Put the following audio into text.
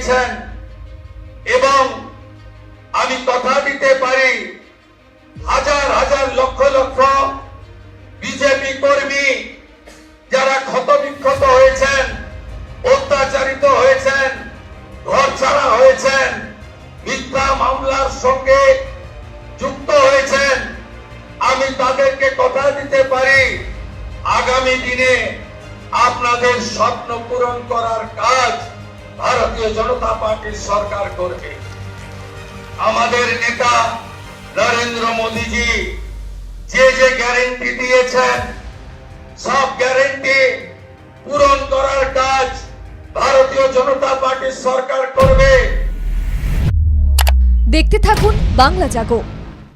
দিয়েছেন এবং আমি কথা দিতে পারি হাজার হাজার লক্ষ লক্ষ বিজেপি কর্মী যারা ক্ষতবিক্ষত হয়েছেন, অত্যাচারিত হয়েছেন, ঘর ছাড়া হয়েছেন, মিথ্যা মামলার সঙ্গে যুক্ত হয়েছেন, আমি তাদেরকে কথা দিতে পারি আগামী দিনে আপনাদের স্বপ্ন পূরণ করার কাজ ভারতীয় জনতা পার্টির সরকার করবে। আমাদের নেতা নরেন্দ্র মোদীজি যে যে গ্যারান্টি দিয়েছেন সব গ্যারান্টি পূরণ করার কাজ ভারতীয় জনতা পার্টির সরকার করবে। দেখতে থাকুন বাংলা জাগো।